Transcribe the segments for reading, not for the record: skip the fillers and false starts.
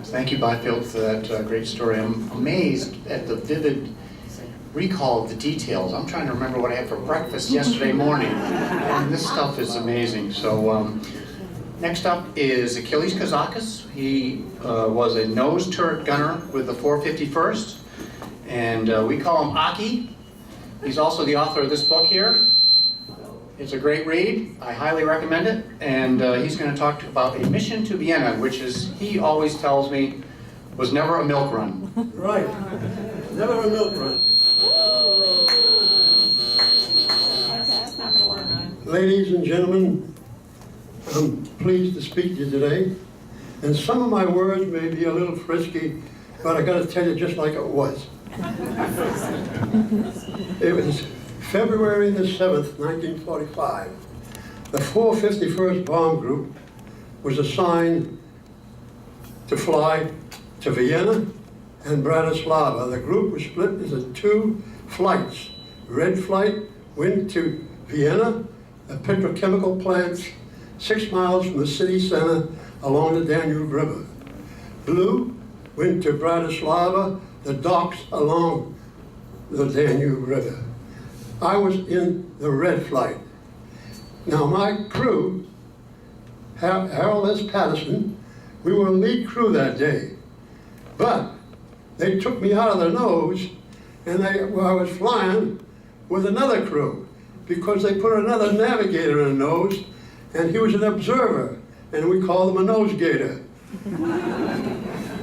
Thank you, Byfield, for that great story. I'm amazed at the vivid recall of the details. I'm trying to remember what I had for breakfast yesterday morning, and this stuff is amazing. So next up is Achilles Kozakis. He was a nose turret gunner with the 451st, and we call him Achi. He's also the author of this book here. It's a great read. I highly recommend it. And he's going to talk about a mission to Vienna, which is, he always tells me, was never a milk run. Right. Never a milk run. Ladies and gentlemen, I'm pleased to speak to you today. And some of my words may be a little frisky, but I got to tell you just like it was. It was February the 7th, 1945. The 451st Bomb Group was assigned to fly to Vienna and Bratislava. The group was split into two flights. Red flight went to Vienna, a petrochemical plant 6 miles from the city center along the Danube River. Blue went to Bratislava, the docks along the Danube River. I was in the red flight. Now my crew, Harold S. Patterson, we were a lead crew that day. But they took me out of the nose, and I was flying with another crew because they put another navigator in the nose, and he was an observer, and we called him a nose gator.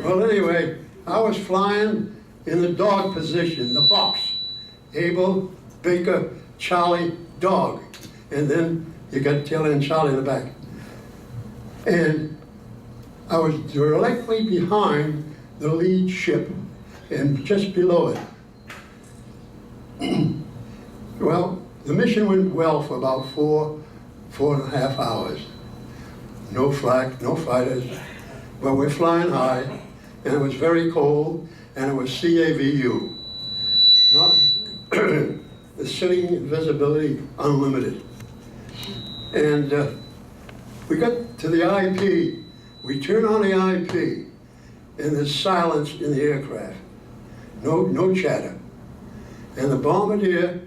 Well, anyway, I was flying in the dog position, the box. Abel, Baker, Charlie, dog. And then you got Taylor and Charlie in the back. And I was directly behind the lead ship and just below it. Well, the mission went well for about 4.5 hours. No flak, no fighters, but we're flying high, and it was very cold, and it was CAVU. Not the city visibility unlimited. And we got to the IP. We turn on the IP, and there's silence in the aircraft. No chatter. And the bombardier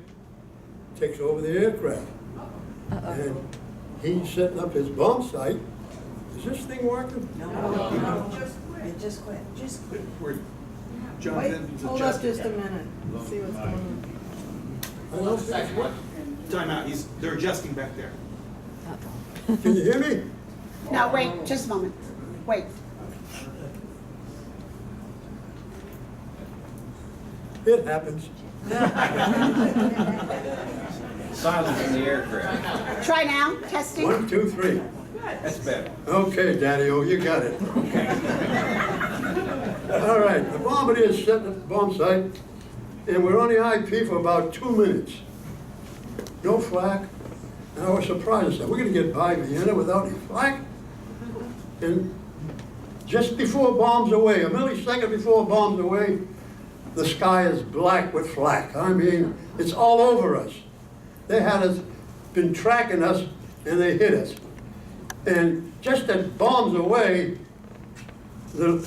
takes over the aircraft. And he's setting up his bomb site. Is this thing working? No. Just quit. We're jumping. Hold up just a minute. Let's see what's going on. I don't think it's Time out. They're adjusting back there. Can you hear me? No, wait, just a moment. Wait. It happens. Silence in the aircraft. Try now, testing. 1, 2, 3. That's better. Okay, Daddy-O, you got it. All right, the bombardier is setting up the bomb site, and we're on the IP for about 2 minutes. No flak. And I was surprised. I said, we're going to get by Vienna without any flak? And just before bombs away, a millisecond before bombs away, the sky is black with flak. I mean, it's all over us. They had us, been tracking us, and they hit us. And just at bombs away, the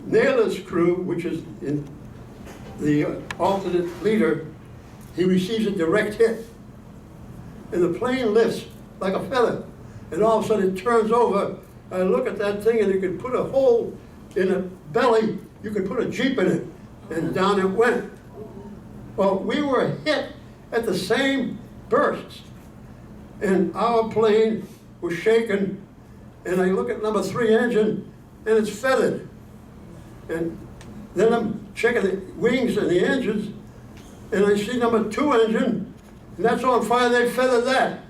Naylor's crew, which is in the alternate leader, he receives a direct hit. And the plane lifts like a feather. And all of a sudden it turns over. I look at that thing, and you could put a hole in the belly, you could put a Jeep in it, and down it went. Well, we were hit at the same bursts. And our plane was shaken, and I look at number 3 engine, and it's feathered. And then I'm checking the wings and the engines, and I see number 2 engine, and that's on fire. They feathered that.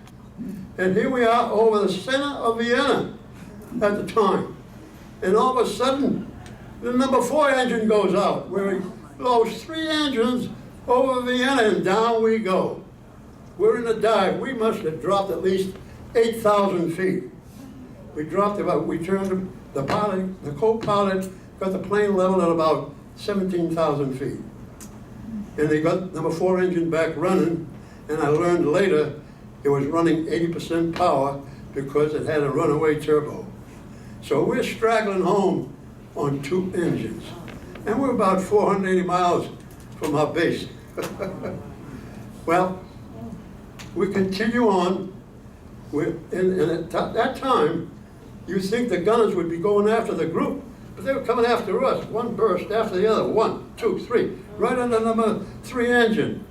And here we are over the center of Vienna at the time. And all of a sudden, the number 4 engine goes out, where he blows 3 engines over Vienna, and down we go. We're in a dive. We must have dropped at least 8,000 feet. We dropped about, we turned the pilot, the co-pilot got the plane level at about 17,000 feet. And they got number 4 engine back running, and I learned later it was running 80% power because it had a runaway turbo. So we're straggling home on 2 engines. And we're about 480 miles from our base. Well, we continue on. And at that time, you think the gunners would be going after the group, but they were coming after us, one burst after the other, 1, 2, 3, right under number 3 engine.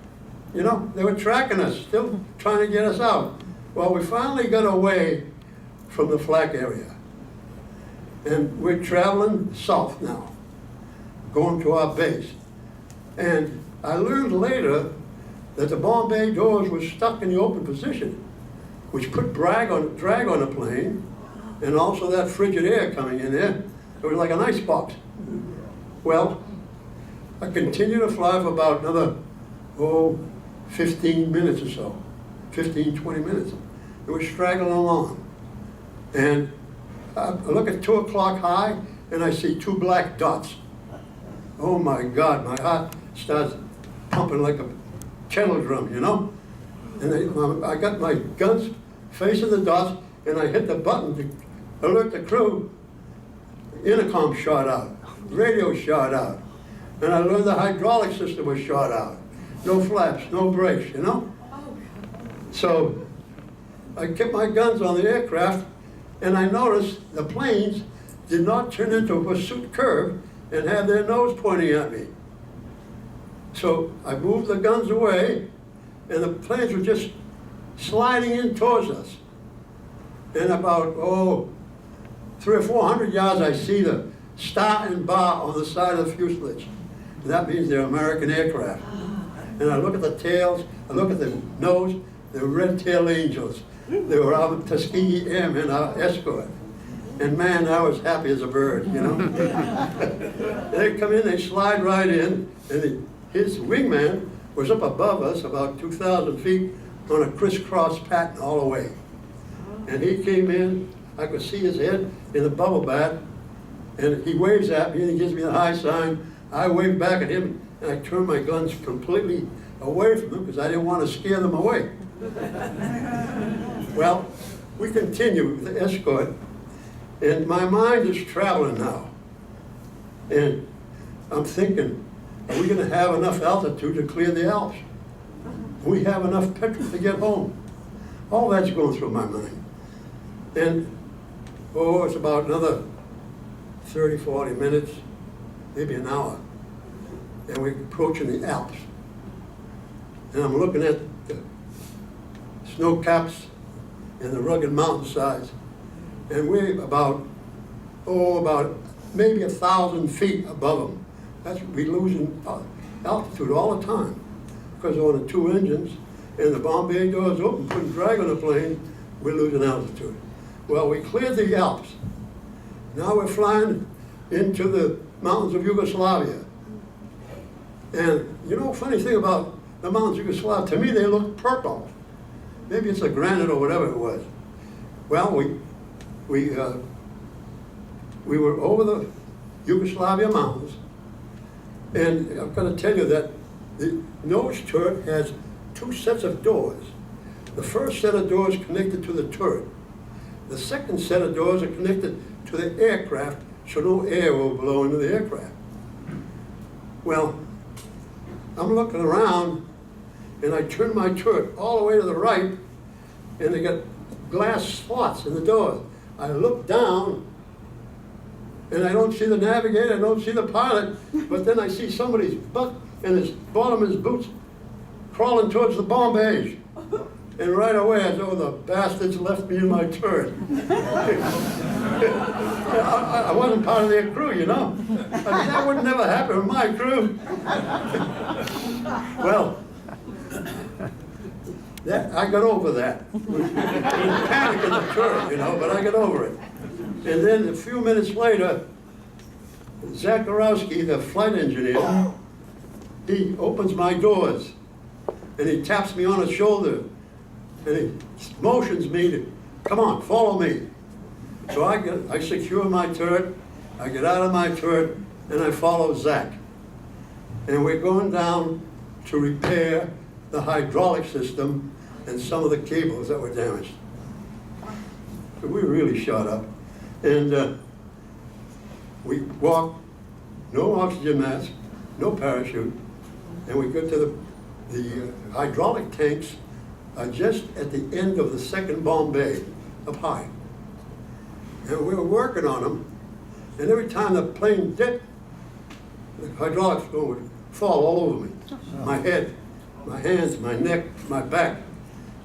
You know, they were tracking us, still trying to get us out. Well, we finally got away from the flak area. And we're traveling south now, going to our base. And I learned later that the bomb bay doors were stuck in the open position, which put drag on the plane, and also that frigid air coming in there. It was like an ice box. Well, I continued to fly for about another, 15 minutes or so, 15, 20 minutes. It was straggling along. And I look at 2 o'clock high, and I see 2 black dots. Oh my God, my heart starts pumping like a kettle drum, you know? And I got my guns facing the dots, and I hit the button to alert the crew. Intercom shot out, radio shot out, and I learned the hydraulic system was shot out. No flaps, no brakes, you know? So I kept my guns on the aircraft, and I noticed the planes did not turn into a pursuit curve and have their nose pointing at me. So I moved the guns away, and the planes were just sliding in towards us. And about, 300 or 400 yards, I see the star and bar on the side of the fuselage. And that means they're American aircraft. And I look at the tails, I look at the nose, they're red-tailed angels. They were our Tuskegee Airmen, our escort. And man, I was happy as a bird, you know? They come in, they slide right in, and his wingman was up above us, about 2,000 feet, on a crisscross pattern all the way. And he came in, I could see his head in the bubble bath, and he waves at me and he gives me the high sign. I wave back at him, and I turn my guns completely away from them because I didn't want to scare them away. Well, we continue with the escort, and my mind is traveling now. And I'm thinking, are we going to have enough altitude to clear the Alps? Do we have enough petrol to get home? All that's going through my mind. And, it's about another 30, 40 minutes, maybe an hour, and we're approaching the Alps. And I'm looking at the snow caps and the rugged mountainsides, and we're about maybe 1,000 feet above them. We're losing altitude all the time because on the 2 engines and the bomb bay doors open, putting drag on the plane, we're losing altitude. Well, we cleared the Alps. Now we're flying into the mountains of Yugoslavia. And you know, funny thing about the mountains of Yugoslavia, to me they look purple. Maybe it's a granite or whatever it was. Well, we were over the Yugoslavia mountains, and I'm going to tell you that the nose turret has 2 sets of doors. The first set of doors connected to the turret. The second set of doors are connected to the aircraft, so no air will blow into the aircraft. Well, I'm looking around, and I turn my turret all the way to the right, and they got glass slots in the doors. I look down, and I don't see the navigator, I don't see the pilot, but then I see somebody's butt and his bottom of his boots crawling towards the bomb bays. And right away, I said, the bastards left me in my turret. I wasn't part of their crew, you know. I mean, that would never happen with my crew. Well, I got over that. There was panic in the turret, you know, but I got over it. And then a few minutes later, Zakharowski, the flight engineer, he opens my doors, and he taps me on the shoulder, and he motions me to, come on, follow me. So I secure my turret, I get out of my turret, and I follow Zach. And we're going down to repair the hydraulic system and some of the cables that were damaged. So we were really shot up. And We walked, no oxygen mask, no parachute, and we got to the hydraulic tanks just at the end of the second bomb bay, up high. And we were working on them, and every time the plane dipped, the hydraulics would fall all over me. My head, my hands, my neck, my back.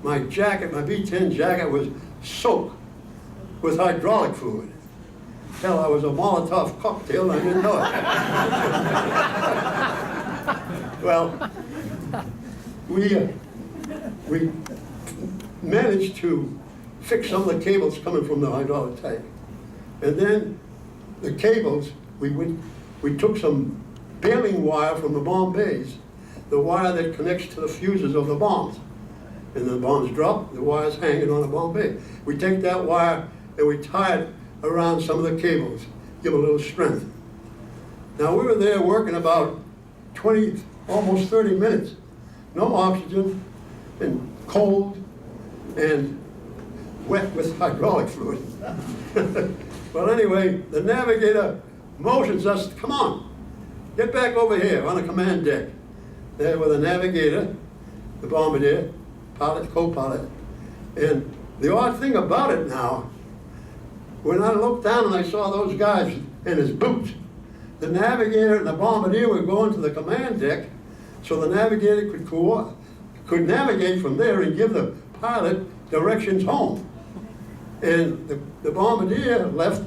My jacket, my B-10 jacket was soaked with hydraulic fluid. Hell, I was a Molotov cocktail, and I didn't know it. Well, we managed to fix some of the cables coming from the hydraulic tank. And then the cables, we took some baling wire from the bomb bays, the wire that connects to the fuses of the bombs. And the bombs drop, the wire's hanging on the bomb bay. We take that wire and we tie it around some of the cables, give it a little strength. Now we were there working about 20, almost 30 minutes. No oxygen, and cold, and wet with hydraulic fluid. Well, anyway, the navigator motions us, come on, get back over here on the command deck. There were the navigator, the bombardier, pilot, co-pilot. And the odd thing about it now, when I looked down and I saw those guys in his boots, the navigator and the bombardier were going to the command deck, so the navigator could navigate from there and give the pilot directions home. And the bombardier left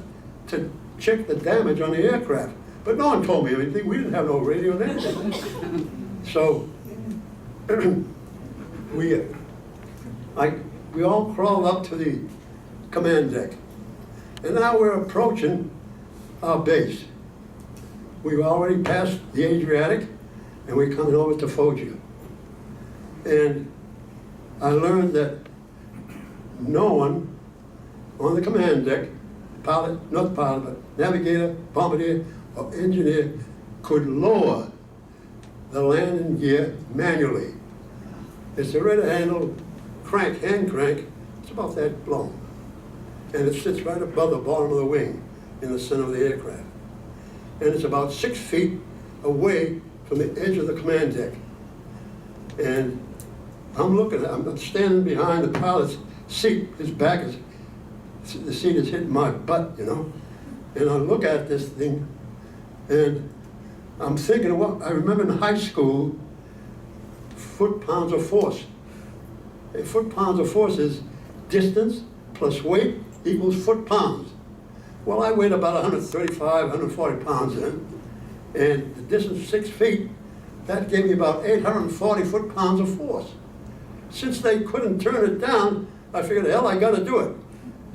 to check the damage on the aircraft. But no one told me anything. We didn't have no radio or anything. So we all crawled up to the command deck. And now we're approaching our base. We've already passed the Adriatic, and we're coming over to Foggia. And I learned that no one on the command deck, pilot, not pilot, but navigator, bombardier, or engineer, could lower the landing gear manually. It's a red handle crank, hand crank, it's about that long. And it sits right above the bottom of the wing in the center of the aircraft. And it's about 6 feet away from the edge of the command deck. And I'm standing behind the pilot's seat, his back is, the seat is hitting my butt, you know. And I look at this thing, and I'm thinking, well, I remember in high school, foot-pounds of force. And foot-pounds of force is distance plus weight equals foot-pounds. Well, I weighed about 135, 140 pounds then, and the distance 6 feet, that gave me about 840 foot-pounds of force. Since they couldn't turn it down, I figured, hell, I gotta do it.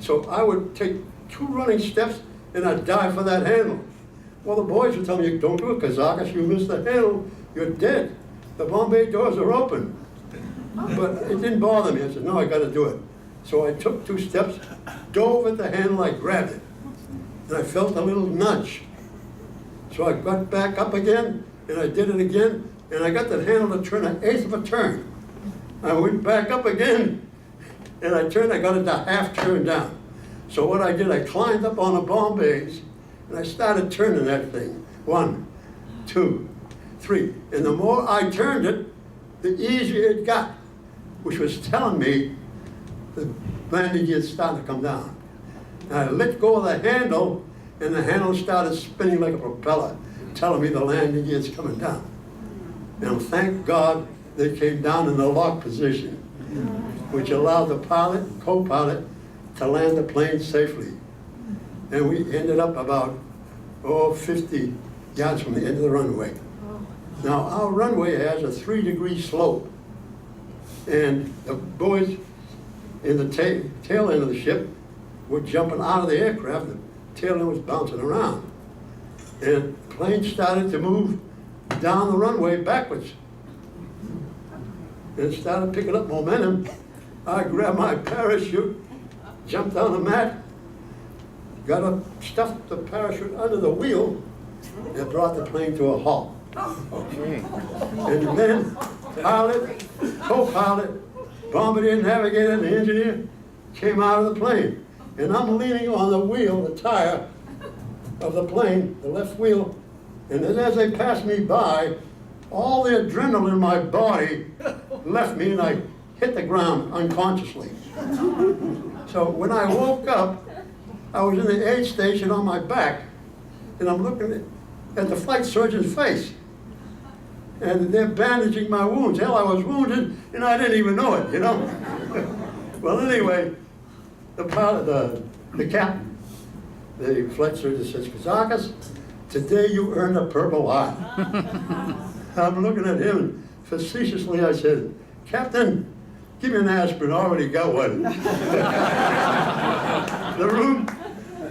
So I would take 2 running steps and I'd dive for that handle. Well, the boys would tell me, don't do it, Kozakis, you missed the handle, you're dead. The bomb bay doors are open. But it didn't bother me. I said, no, I gotta do it. So I took 2 steps, dove at the handle, I grabbed it. And I felt a little nudge. So I got back up again, and I did it again, and I got that handle to turn 1/8 of a turn. I went back up again, and I got it to half turn down. So what I did, I climbed up on the bomb bays, and I started turning that thing. 1, 2, 3. And the more I turned it, the easier it got, which was telling me the landing gear started to come down. And I let go of the handle, and the handle started spinning like a propeller, telling me the landing gear is coming down. And thank God they came down in the lock position, which allowed the pilot, co-pilot, to land the plane safely. And we ended up about, 50 yards from the end of the runway. Now, our runway has a 3-degree slope. And the boys in the tail end of the ship were jumping out of the aircraft. The tail end was bouncing around. And the plane started to move down the runway backwards. And it started picking up momentum. I grabbed my parachute, jumped on the mat, got up, stuffed the parachute under the wheel, and brought the plane to a halt. Okay. And then pilot, co-pilot, bombardier, navigator, and the engineer came out of the plane. And I'm leaning on the wheel, the tire, of the plane, the left wheel, and then as they passed me by, all the adrenaline in my body left me and I hit the ground unconsciously. So when I woke up, I was in the aid station on my back, and I'm looking at the flight surgeon's face. And they're bandaging my wounds. Hell, I was wounded, and I didn't even know it, you know? Well, anyway, the pilot, the captain, the flight surgeon says, Kozakis, today you earned a Purple Heart. I'm looking at him, and facetiously I said, Captain, give me an aspirin, I already got one. The room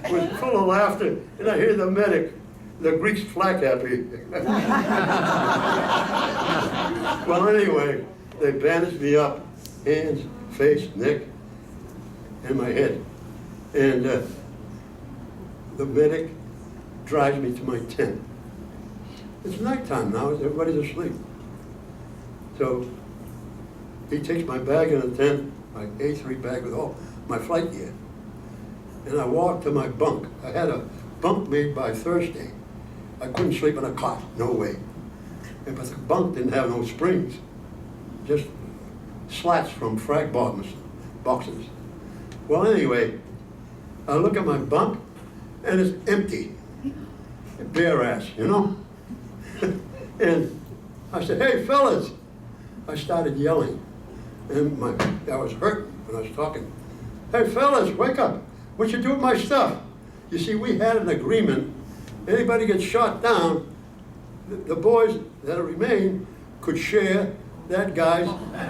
was full of laughter, and I hear the medic, the Greeks flag happy. Well, anyway, they bandaged me up, hands, face, neck, and my head. And the medic drives me to my tent. It's nighttime now, everybody's asleep. So he takes my bag in the tent, my A3 bag with all my flight gear, and I walk to my bunk. I had a bunk made by Thursday. I couldn't sleep in a cot, no way. But the bunk didn't have no springs, just slats from frag boxes. Well, anyway, I look at my bunk, and it's empty. Bare ass, you know? And I said, hey, fellas. I started yelling, and I was hurt when I was talking. Hey, fellas, wake up. What you do with my stuff? You see, we had an agreement. Anybody gets shot down, the boys that remain could share that guy's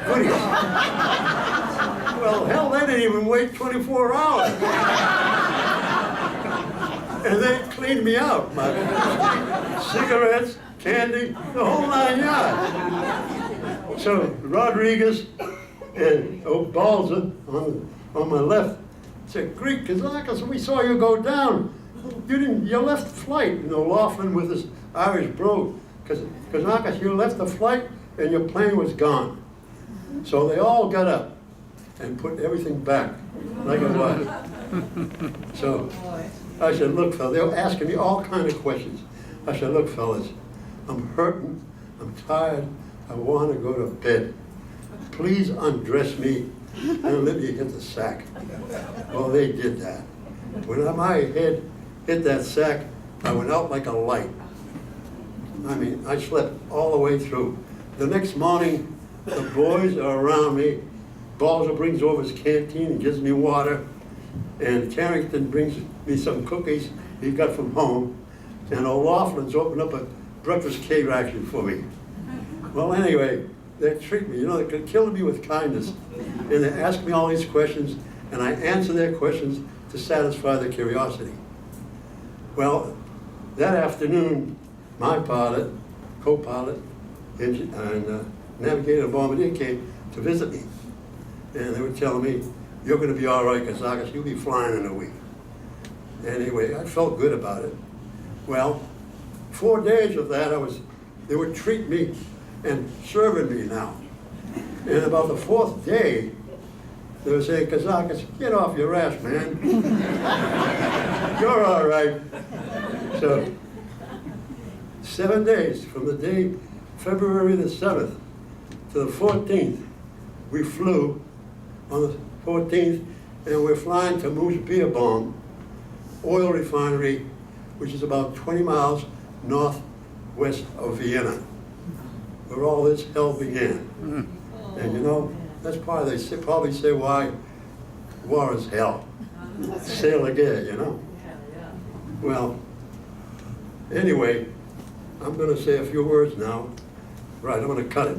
goodies. Well, hell, they didn't even wait 24 hours. And they cleaned me out. My cigarettes, candy, the whole 9 yards. So Rodriguez and Balza on my left said, Greek Kozakis, we saw you go down. You left flight, you know, Laughlin with his Irish brogue. Kozakis, you left the flight and your plane was gone. So they all got up and put everything back like it was. So I said, look, fellas, they were asking me all kinds of questions. I said, look, fellas, I'm hurting, I'm tired, I want to go to bed. Please undress me and let me hit the sack. Well, they did that. When my head hit that sack, I went out like a light. I mean, I slept all the way through. The next morning, the boys are around me. Balzer brings over his canteen and gives me water. And Carrington brings me some cookies he got from home. And O'Loughlin's opened up a breakfast cake ration for me. Well, anyway, they treat me, you know, they kill me with kindness. And they ask me all these questions, and I answer their questions to satisfy their curiosity. Well, that afternoon, my pilot, co-pilot, and navigator bombardier came to visit me. And they were telling me, you're going to be all right, Kozakis, you'll be flying in a week. Anyway, I felt good about it. Well, 4 days of that, they would treat me and serving me now. And about the 4th day, they would say, Kozakis, get off your ass, man. You're all right. So, 7 days from the day, February the 7th to the 14th, we flew on the 14th, and we're flying to Moose Beer Bomb oil refinery, which is about 20 miles northwest of Vienna, where all this hell began. And you know, that's probably, they probably say why war is hell. Sail again, you know? Well, anyway, I'm going to say a few words now. Right, I'm going to cut it.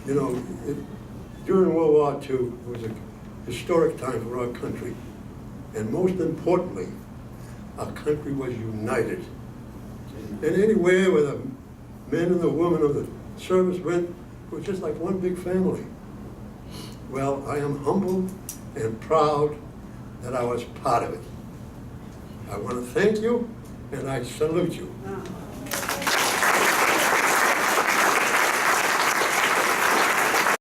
You know, during World War II, it was a historic time for our country. And most importantly, our country was united. And anywhere where the men and the women of the service went, it was just like one big family. Well, I am humbled and proud that I was part of it. I want to thank you, and I salute you.